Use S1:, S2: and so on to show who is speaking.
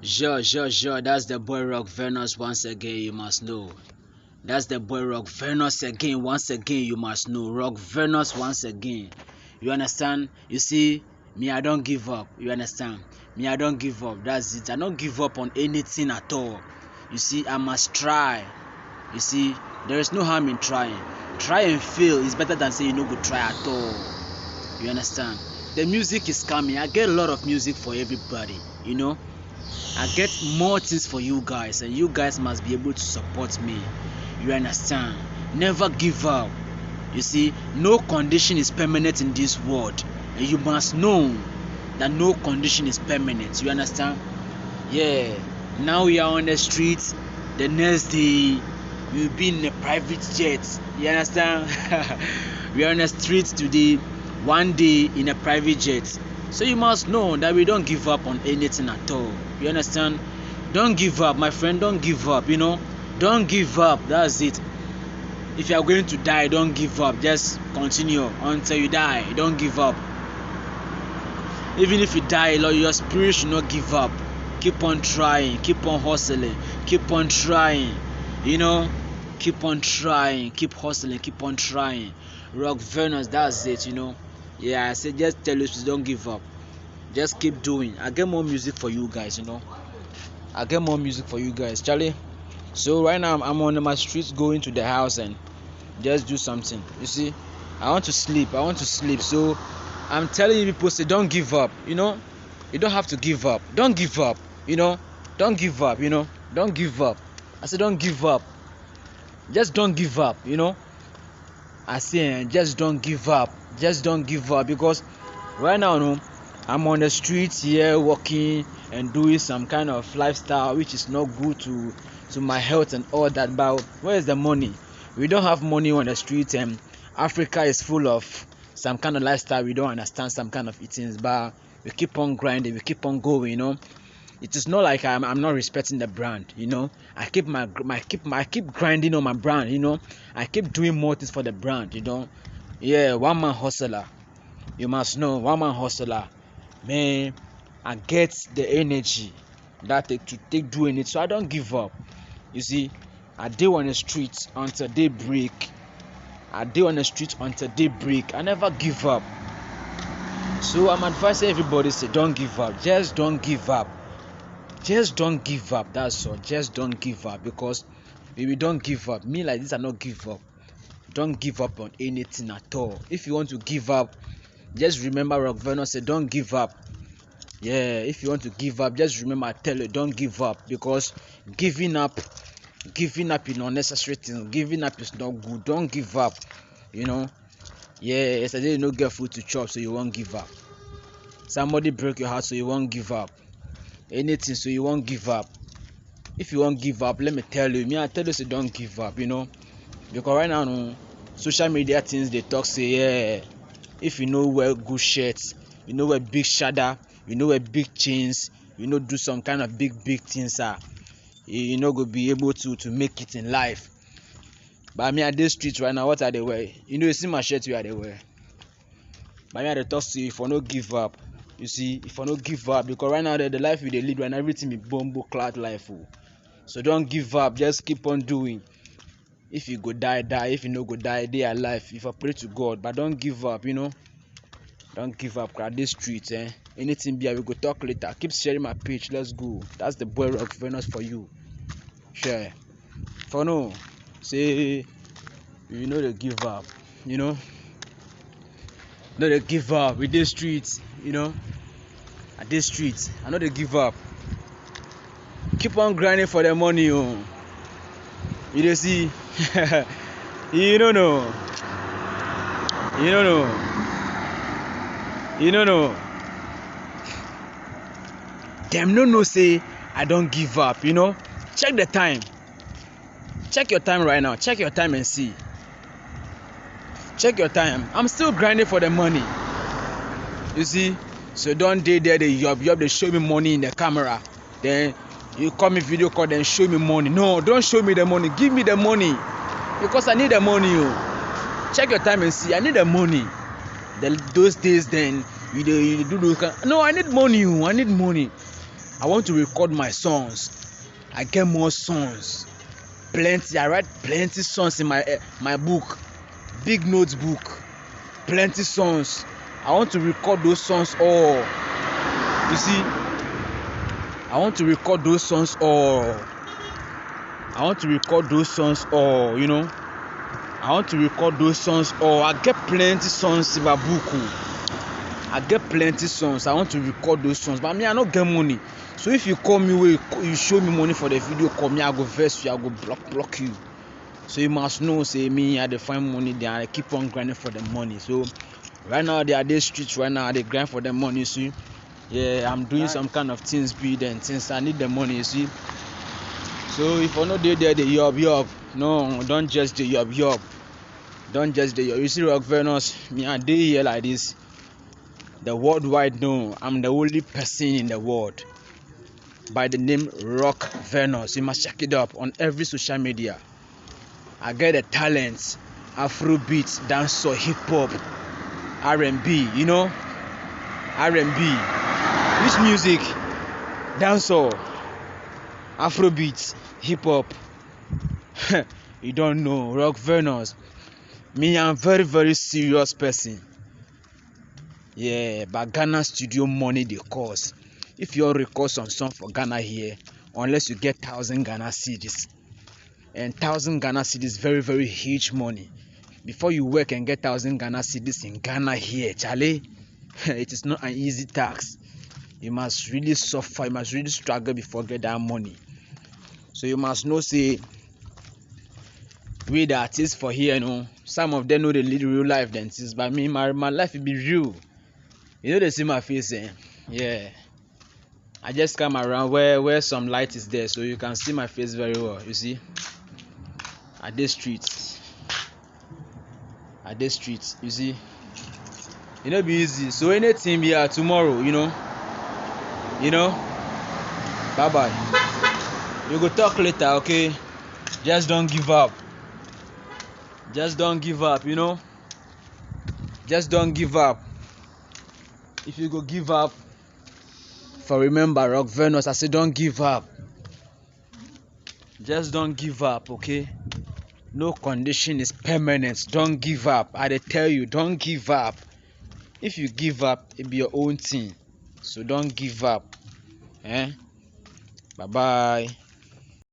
S1: Sure. That's the boy Rock Venus once again, you must know. That's the boy Rock Venus again, once again, you must know. Rock Venus once again. You understand? You see, me, I don't give up. You understand? Me, I don't give up. That's it. I don't give up on anything at all. You see, I must try. You see, there is no harm in trying. Try and fail is better than say you no go try at all. You understand? The music is coming. I get a lot of music for everybody. I get more things for you guys, and you guys must be able to support me. You understand? Never give up. You see, no condition is permanent in this world, and you must know that no condition is permanent. You understand? Yeah. Now we are on the streets. The next day, we'll be in a private jet. You understand? We are on the streets today. One day in a private jet. So you must know that we don't give up on anything at all. You understand? Don't give up, my friend. Don't give up. Don't give up. That's it. If you are going to die, don't give up. Just continue until you die. Don't give up. Even if you die, your spirit should not give up. Keep on trying. Keep on hustling. Keep on trying. Keep on trying. Keep hustling. Keep on trying. Rock Venus, that's it. Yeah, I said just tell you, don't give up. Just keep doing. I get more music for you guys. I get more music for you guys, Charlie. So right now I'm on my streets going to the house and just do something. You see, I want to sleep. So I'm telling you people, say don't give up. You don't have to give up. Don't give up. Don't give up. Don't give up. I said don't give up. Just don't give up. I say just don't give up. Just don't give up, because right now I'm on the streets here walking and doing some kind of lifestyle which is not good to my health and all that. But where is the money? We don't have money on the streets, and Africa is full of some kind of lifestyle we don't understand, some kind of eatings, but we keep on grinding, we keep on going. It is not like I'm not respecting the brand. I keep grinding on my brand. I keep doing more things for the brand. Yeah, one man hustler. You must know, one man hustler. Man, I get the energy that to take doing it, so I don't give up. You see, I do on the streets until they break. I never give up. So I'm advising everybody, say don't give up. Just don't give up. Just don't give up. That's all. Just don't give up, because if you don't give up, me like this, I not give up. Don't give up on anything at all. If you want to give up, just remember Rock Venus said don't give up. Yeah, if you want to give up, just remember I tell you don't give up, because giving up in unnecessary things, giving up is not good. Don't give up. Yeah, yesterday you no get food to chop, so you won't give up. Somebody broke your heart, so you won't give up. Anything, so you won't give up. If you won't give up, let me tell you, I tell you, so don't give up. Because right now, social media things they talk, say, yeah, if you know wear good shirts, wear big shada, wear big chains, do some kind of big things, you go be able to make it in life. But at this street right now, what are they wear? You see my shirt where they wear. But I talk to you, if I no give up. You see, if I no give up, because right now the life we they lead, right now everything is bombo clad life. So don't give up, just keep on doing. If you go die. If you no go die, they are alive. If I pray to God, but don't give up. Don't give up. At this street, anything be, we go talk later. Keep sharing my page. Let's go. That's the boy Rock Venus for you. Share. For no, say they give up. No, they give up with this streets. At this streets, I know they give up. Keep on grinding for the money. You see. You don't know. Them no say I don't give up. Check the time. Check your time right now. Check your time and see. Check your time. I'm still grinding for the money. You see. So don't day there they they show me money in the camera. Then you call me video call, then show me money. No, don't show me the money. Give me the money, because I need the money. Check your time and see. I need the money. Those days then you do. No, I need money. I need money. I want to record my songs. I get more songs, plenty. I write plenty songs in my book, big notebook, plenty songs. I want to record those songs all. You see, I want to record those songs all. I want to record those songs all. You know, I want to record those songs all. I get plenty songs in my book. I get plenty songs. I want to record those songs, but me, I don't get money. So if you call me, you show me money for the video, call me, I go verse you, I go block you. So you must know, say me, I dey find money there, I keep on grinding for the money. So right now they are the streets. Right now they grind for the money. You see, yeah, I'm doing some kind of things, big and things. I need the money. You see. So if I know they there, the yob. No, don't just the yob. Don't just the yob. You see, Rock Venus, me I dey here like this. The worldwide know I'm the only person in the world by the name Rock Venus. You must check it up on every social media. I get the talents, Afrobeat, dancehall, hip hop, R&B. You know, R&B. Which music? Dancehall, Afrobeat, hip hop. You don't know Rock Venus. Me, I'm very very serious person. Yeah, but Ghana studio money they cost. If you record some song for Ghana here, unless you get 1,000 Ghana cedis, and 1,000 Ghana cedis very very huge money. Before you work and get 1,000 Ghana cedis in Ghana here, Charlie, it is not an easy task. You must really suffer. You must really struggle before get that money. So you must know, say, we the artists for here, you know, some of them know they lead real life than this, but me, my life will be real. You know they see my face, yeah. I just come around where some light is there, so you can see my face very well. You see, at this street, you see, it no be easy. So anything here tomorrow, you know. Bye bye. We go talk later, okay? Just don't give up. Just don't give up, you know. Just don't give up. If you go give up, for remember Rock Venus, I say don't give up. Just don't give up, okay? No condition is permanent. Don't give up. I dey tell you, don't give up. If you give up, it be your own thing. So don't give up. Bye bye.